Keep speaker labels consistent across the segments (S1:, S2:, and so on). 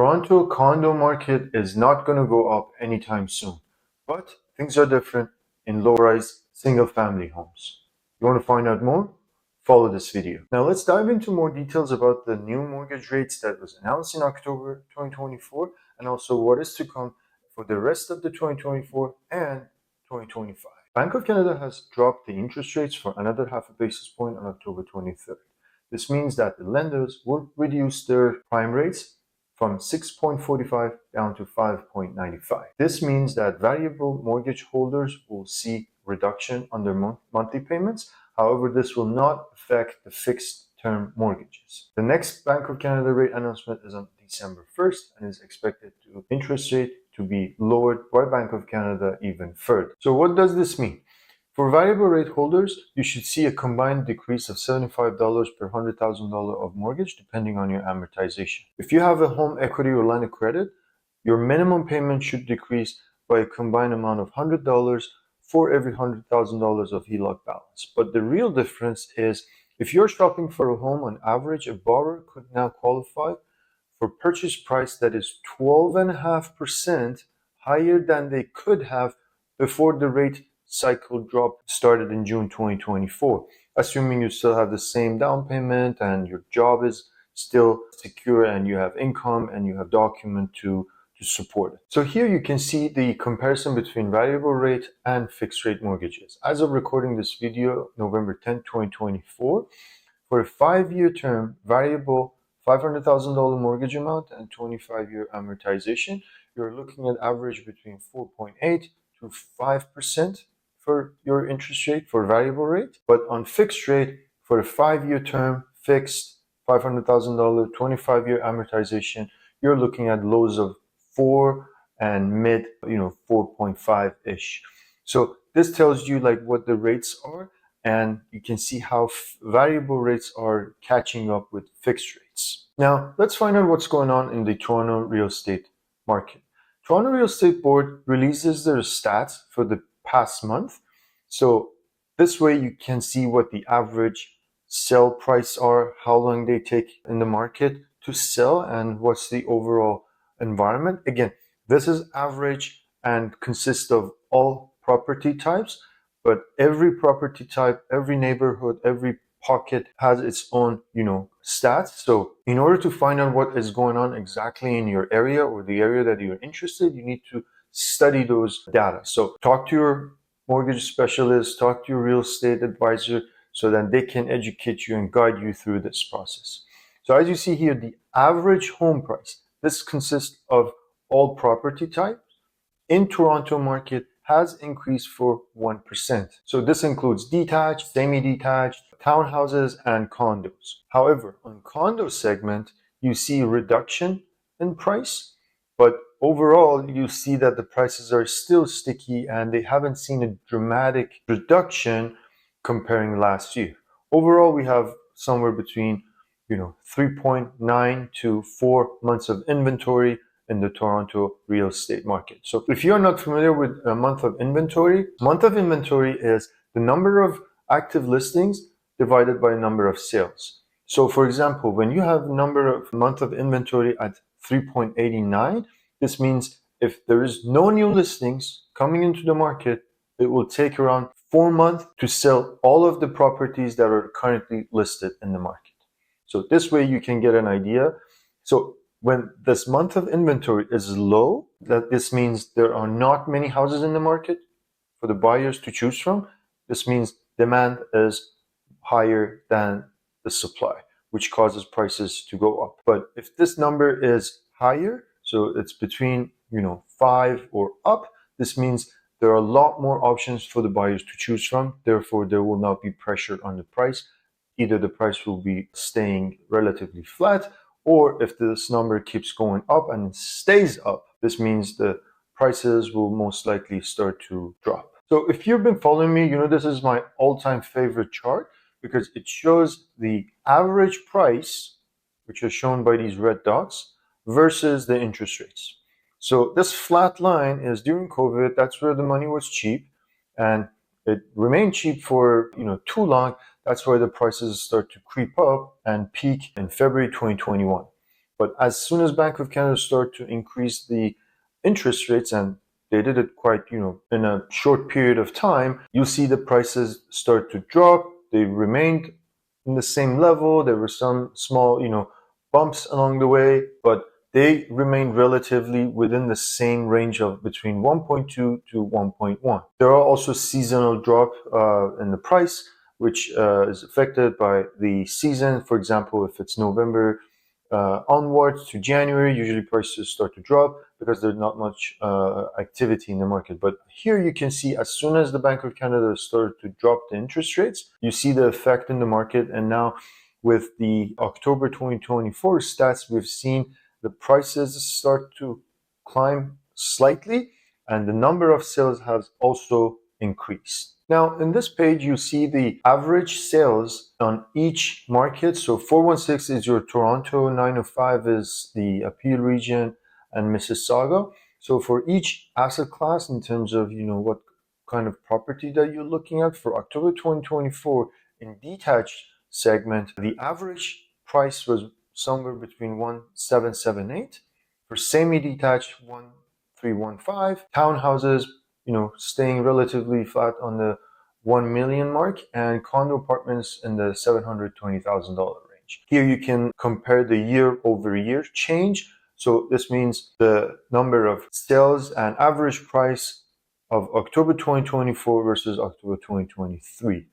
S1: Toronto condo market is not going to go up anytime soon, but things are different in low-rise single-family homes. You want to find out more? Follow this video. Now let's dive into more details about the new mortgage rates that was announced in October 2024 and also what is to come for the rest of the 2024 and 2025. Bank of Canada has dropped the interest rates for another half a basis point on October 23rd. This means that the lenders will reduce their prime rates from 6.45 down to 5.95. This means that variable mortgage holders will see reduction on their monthly payments. However, this will not affect the fixed term mortgages. The next Bank of Canada rate announcement is on December 1st and is expected to interest rate to be lowered by Bank of Canada even further. So what does this mean? For variable rate holders, you should see a combined decrease of $75 per $100,000 of mortgage depending on your amortization. If you have a home equity or line of credit, your minimum payment should decrease by a combined amount of $100 for every $100,000 of HELOC balance. But the real difference is if you're shopping for a home, on average, a borrower could now qualify for purchase price that is 12.5% higher than they could have before the rate cycle drop started in June 2024, assuming you still have the same down payment and your job is still secure and you have income and you have document to support it. So here you can see the comparison between variable rate and fixed rate mortgages. As of recording this video, November 10, 2024, for a 5-year term, variable $500,000 mortgage amount and 25-year amortization, you're looking at average between 4.8 to 5% for your interest rate for variable rate. But on fixed rate, for a 5-year term, fixed $500,000, 25-year amortization, you're looking at lows of 4 and mid, 4.5-ish. So this tells you like what the rates are, and you can see how variable rates are catching up with fixed rates. Now, let's find out what's going on in the Toronto real estate market. Toronto Real Estate Board releases their stats for the past month. So this way you can see what the average sell price are, how long they take in the market to sell, and what's the overall environment. Again, this is average and consists of all property types, but every property type, every neighborhood, every pocket has its own, stats. So in order to find out what is going on exactly in your area or the area that you're interested, you need to study those data. So talk to your mortgage specialist, talk to your real estate advisor so that they can educate you and guide you through this process. So as you see here, the average home price, this consists of all property types in Toronto market has increased for 1%. So this includes detached, semi-detached, townhouses, and condos. However, on condo segment, you see a reduction in price, but overall, you see that the prices are still sticky and they haven't seen a dramatic reduction comparing last year. Overall, we have somewhere between 3.9 to 4 months of inventory in the Toronto real estate market. So if you're not familiar with a month of inventory is the number of active listings divided by number of sales. So for example, when you have month of inventory at 3.89, this means if there is no new listings coming into the market, it will take around 4 months to sell all of the properties that are currently listed in the market. So this way you can get an idea. So when this month of inventory is low, this means there are not many houses in the market for the buyers to choose from. This means demand is higher than the supply, which causes prices to go up. But if this number is higher, so it's between 5 or up, this means there are a lot more options for the buyers to choose from. Therefore, there will not be pressure on the price. Either the price will be staying relatively flat, or if this number keeps going up and stays up, this means the prices will most likely start to drop. So if you've been following me, this is my all-time favorite chart because it shows the average price, which is shown by these red dots, versus the interest rates. So this flat line is during COVID, that's where the money was cheap, and it remained cheap for too long. That's why the prices start to creep up and peak in February 2021. But as soon as Bank of Canada start to increase the interest rates, and they did it quite, in a short period of time, you'll see the prices start to drop. They remained in the same level. There were some small, bumps along the way, but they remain relatively within the same range of between 1.2 to 1.1. There are also seasonal drop in the price, which is affected by the season. For example, if it's November onwards to January, usually prices start to drop because there's not much activity in the market. But here you can see as soon as the Bank of Canada started to drop the interest rates, you see the effect in the market. And now with the October 2024 stats, we've seen the prices start to climb slightly, and the number of sales has also increased. Now, in this page, you see the average sales on each market. So 416 is your Toronto, 905 is the Peel region, and Mississauga. So for each asset class, in terms of what kind of property that you're looking at, for October 2024 in detached segment, the average price was somewhere between 1778. For semi-detached, 1315. Townhouses, staying relatively flat on the 1 million mark, and condo apartments in the $720,000 range. Here you can compare the year-over-year change. So this means the number of sales and average price of October 2024 versus October 2023.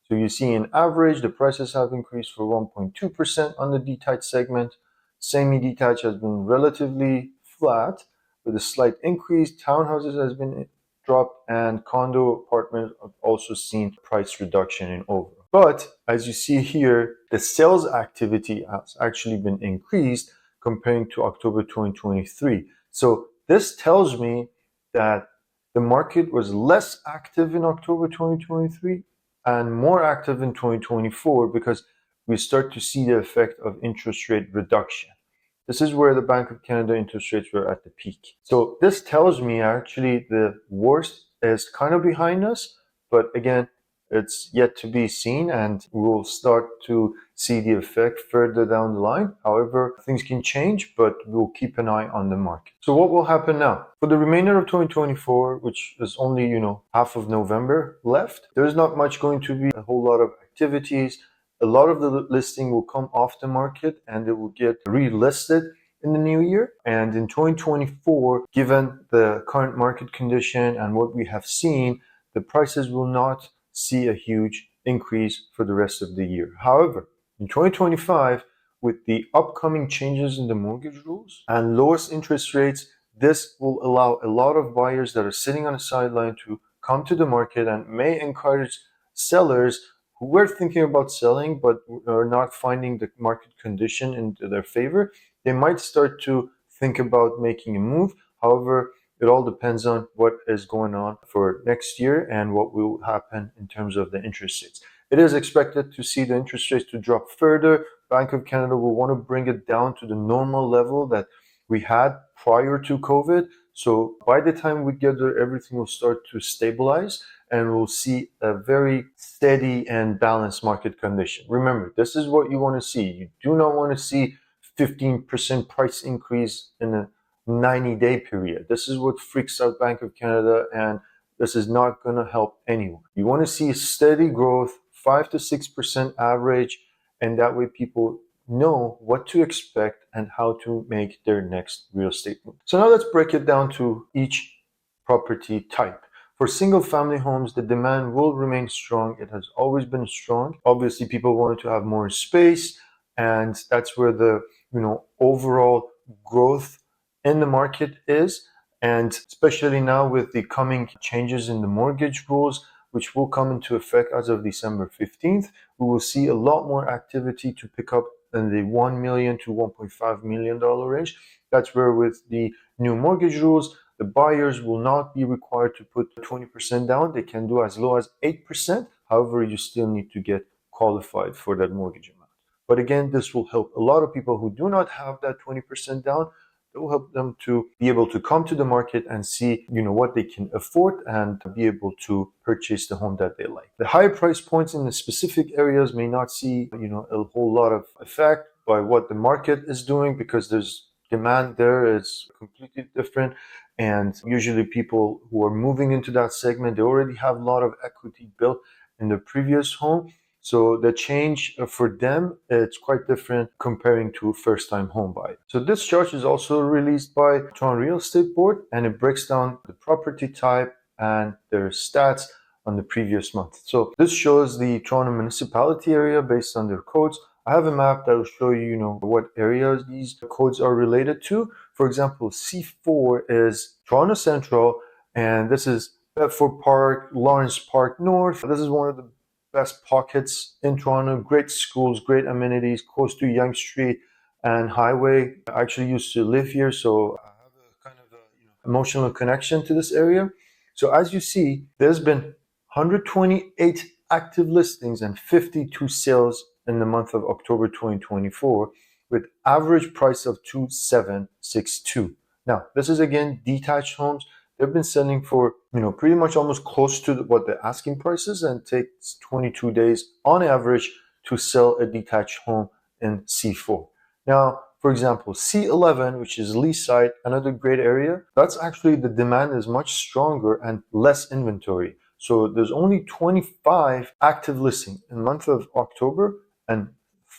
S1: So you see in average, the prices have increased for 1.2% on the detached segment. Semi-detached has been relatively flat with a slight increase. Townhouses has been dropped, and condo apartments have also seen price reduction in overall. But as you see here, the sales activity has actually been increased comparing to October 2023. So this tells me that the market was less active in October 2023 and more active in 2024 because we start to see the effect of interest rate reduction. This is where the Bank of Canada interest rates were at the peak. So this tells me actually the worst is kind of behind us, but again, it's yet to be seen, and we'll start to see the effect further down the line. However, things can change, but we'll keep an eye on the market. So what will happen now? For the remainder of 2024, which is only, half of November left, there's not much going to be a whole lot of activities. A lot of the listing will come off the market and it will get relisted in the new year. And in 2024, given the current market condition and what we have seen, the prices will not see a huge increase for the rest of the year. However, in 2025, with the upcoming changes in the mortgage rules and lowest interest rates, this will allow a lot of buyers that are sitting on the sideline to come to the market and may encourage sellers who were thinking about selling but are not finding the market condition in their favor. They might start to think about making a move. However, it all depends on what is going on for next year and what will happen in terms of the interest rates. It is expected to see the interest rates to drop further. Bank of Canada will want to bring it down to the normal level that we had prior to COVID. So by the time we get there, everything will start to stabilize and we'll see a very steady and balanced market condition. Remember, this is what you want to see. You do not want to see 15% price increase in a 90-day period. This is what freaks out Bank of Canada, and this is not going to help anyone. You want to see a steady growth, 5 to 6% average, and that way people know what to expect and how to make their next real estate move. So now let's break it down to each property type. For single family homes, the demand will remain strong. It has always been strong. Obviously, people wanted to have more space, and that's where the overall growth in the market is. And especially now with the coming changes in the mortgage rules, which will come into effect as of December 15th, we will see a lot more activity to pick up in the $1 million to $1.5 million range. That's where with the new mortgage rules, the buyers will not be required to put 20% down. They can do as low as 8%. However, you still need to get qualified for that mortgage amount. But again, this will help a lot of people who do not have that 20% down. It will help them to be able to come to the market and see, what they can afford and be able to purchase the home that they like. The higher price points in the specific areas may not see, a whole lot of effect. by what the market is doing, because there's demand there is completely different. And usually people who are moving into that segment, they already have a lot of equity built in their previous home. So the change for them, it's quite different comparing to a first-time home buyer. So this chart is also released by Toronto Real Estate Board, and it breaks down the property type and their stats on the previous month. So this shows the Toronto municipality area based on their codes. I have a map that will show you, what areas these codes are related to. For example, C4 is Toronto Central, and this is Bedford Park, Lawrence Park North. This is one of the best pockets in Toronto. Great schools, great amenities, close to Yonge Street and Highway. I actually used to live here, so I have a kind of emotional connection to this area. So as you see, there's been 128 active listings and 52 sales in the month of October 2024, with average price of 2,762. Now, this is again detached homes. They've been selling for, pretty much almost close to what the asking price is, and takes 22 days on average to sell a detached home in C4. Now, for example, C11, which is Leaside, another great area, that's actually the demand is much stronger and less inventory. So there's only 25 active listings in the month of October and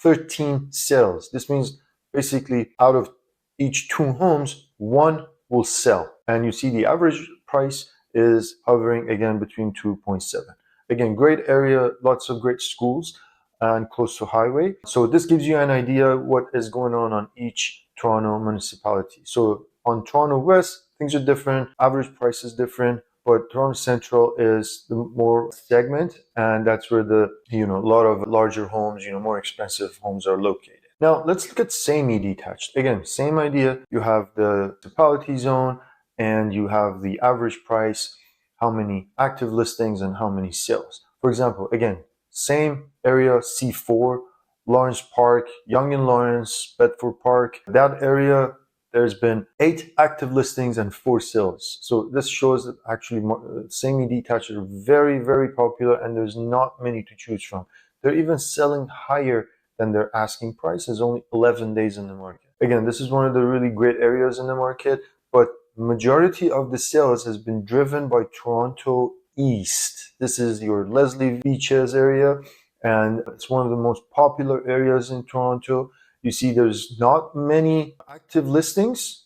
S1: 13 sales. This means basically out of each 2 homes, 1 will sell. And you see the average price is hovering again between 2.7. Again, great area, lots of great schools and close to highway. So this gives you an idea what is going on each Toronto municipality. So on Toronto West, things are different, average price is different, but Toronto Central is the more segment, and that's where the, a lot of larger homes, more expensive homes are located. Now let's look at semi-detached. Again, same idea. You have the municipality zone and you have the average price, how many active listings and how many sales. For example, again, same area, C4, Lawrence Park, Yonge and Lawrence, Bedford Park. That area, there's been 8 active listings and 4 sales. So this shows that actually semi-detached are very, very popular, and there's not many to choose from. They're even selling higher than their asking price. Is only 11 days in the market. Again, this is one of the really great areas in the market, but majority of the sales has been driven by Toronto East. This is your Leslie Beaches area, and it's one of the most popular areas in Toronto. You see there's not many active listings,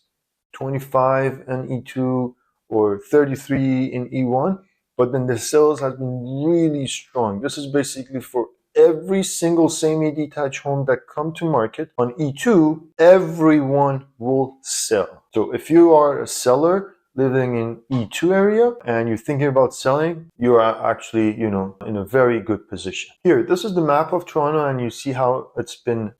S1: 25 in E2 or 33 in E1, but then the sales have been really strong. This is basically for every single semi-detached home that come to market on E2, everyone will sell. So if you are a seller living in E2 area and you're thinking about selling, you are actually, in a very good position. Here, this is the map of Toronto, and you see how it's been,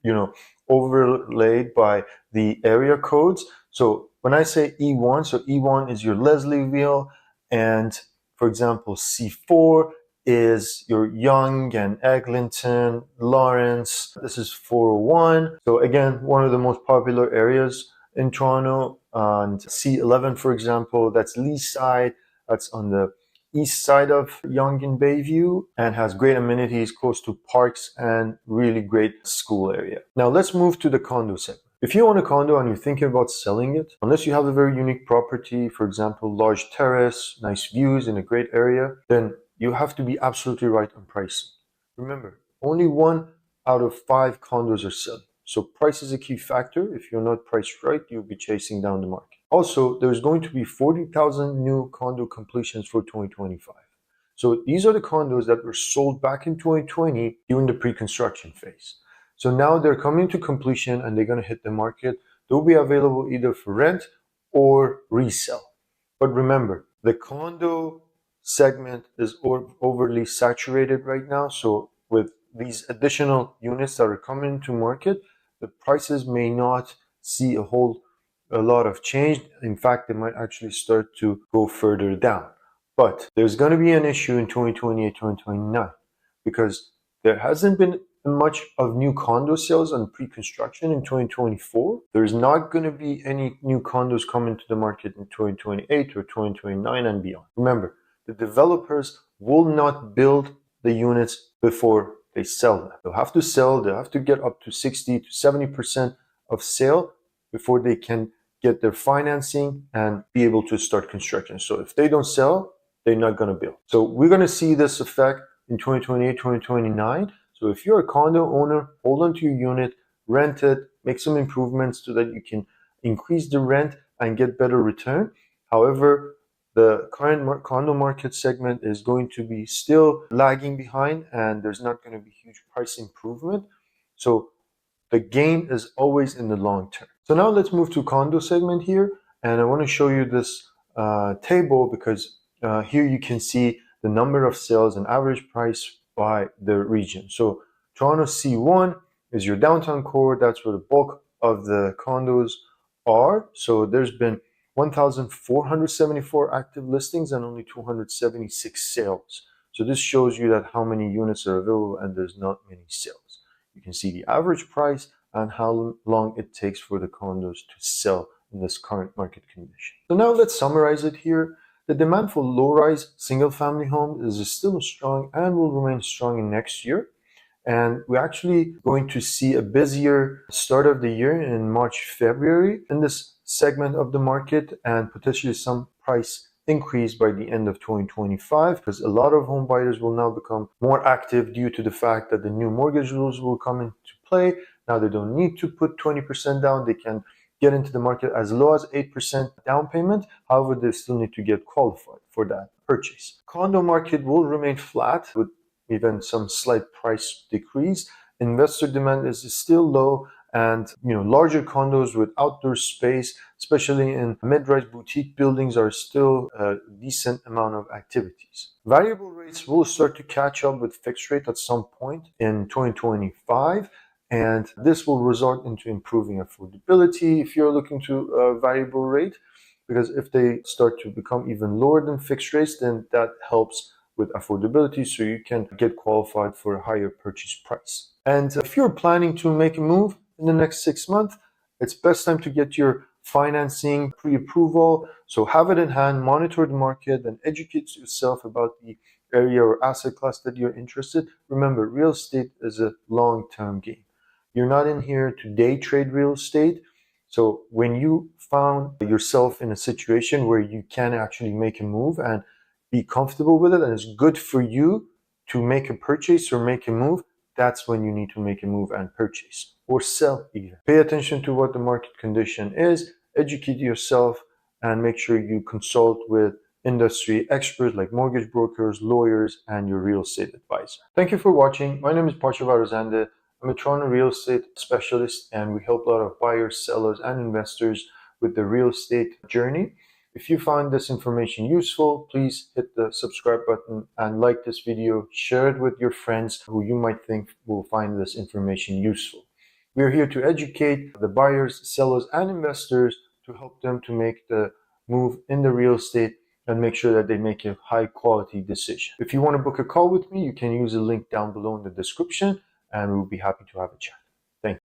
S1: overlaid by the area codes. So when I say E1, so E1 is your Leslieville, and for example, C4 is your Yonge and Eglinton, Lawrence. This is 401. So again, one of the most popular areas in Toronto. And C11, for example, that's Leaside. That's on the east side of Yonge and Bayview, and has great amenities close to parks and really great school area. Now let's move to the condo segment. If you own a condo and you're thinking about selling it, unless you have a very unique property, for example, large terrace, nice views in a great area, then you have to be absolutely right on pricing. Remember, only 1 out of 5 condos are selling. So price is a key factor. If you're not priced right, you'll be chasing down the market. Also, there's going to be 40,000 new condo completions for 2025. So these are the condos that were sold back in 2020 during the pre-construction phase. So now they're coming to completion and they're going to hit the market. They'll be available either for rent or resell. But remember, the condo segment is overly saturated right now. So with these additional units that are coming to market, the prices may not see a lot of change. In fact, they might actually start to go further down. But there's going to be an issue in 2028, 2029, because there hasn't been much of new condo sales on pre-construction in 2024. There's not going to be any new condos coming to the market in 2028 or 2029 and beyond. Remember, the developers will not build the units before they sell them. They'll have to sell, they'll have to get up to 60 to 70% of sale before they can get their financing and be able to start construction. So if they don't sell, they're not going to build. So we're going to see this effect in 2028, 2029. So if you're a condo owner, hold on to your unit, rent it, make some improvements so that you can increase the rent and get better return. However, the current condo market segment is going to be still lagging behind, and there's not going to be huge price improvement. So the gain is always in the long term. So now let's move to condo segment here, and I want to show you this table because here you can see the number of sales and average price by the region. So Toronto C1 is your downtown core. That's where the bulk of the condos are. So there's been 1,474 active listings and only 276 sales. So this shows you that how many units are available and there's not many sales. You can see the average price and how long it takes for the condos to sell in this current market condition. So now let's summarize it here. The demand for low-rise single-family homes is still strong and will remain strong in next year. And we're actually going to see a busier start of the year in March, February in this segment of the market, and potentially some price increase by the end of 2025, because a lot of home buyers will now become more active due to the fact that the new mortgage rules will come into play. Now they don't need to put 20% down. They can get into the market as low as 8% down payment. However, they still need to get qualified for that purchase. Condo market will remain flat with even some slight price decrease. Investor demand is still low, and larger condos with outdoor space, especially in mid-rise boutique buildings, are still a decent amount of activities. Variable rates will start to catch up with fixed rate at some point in 2025, and this will result into improving affordability if you're looking to a variable rate, because if they start to become even lower than fixed rates, then that helps with affordability, so you can get qualified for a higher purchase price. And if you're planning to make a move in the next 6 months, it's best time to get your financing pre-approval. So have it in hand, monitor the market, and educate yourself about the area or asset class that you're interested. Remember, real estate is a long-term game. You're not in here to day trade real estate. So when you found yourself in a situation where you can actually make a move and be comfortable with it, and it's good for you to make a purchase or make a move, that's when you need to make a move and purchase or sell even. Pay attention to what the market condition is, educate yourself, and make sure you consult with industry experts like mortgage brokers, lawyers, and your real estate advisor. Thank you for watching. My name is Parchivar Rozande. I'm a Toronto real estate specialist, and we help a lot of buyers, sellers, and investors with the real estate journey. If you find this information useful, please hit the subscribe button and like this video. Share it with your friends who you might think will find this information useful. We are here to educate the buyers, sellers, and investors to help them to make the move in the real estate and make sure that they make a high quality decision. If you want to book a call with me, you can use the link down below in the description, and we'll be happy to have a chat.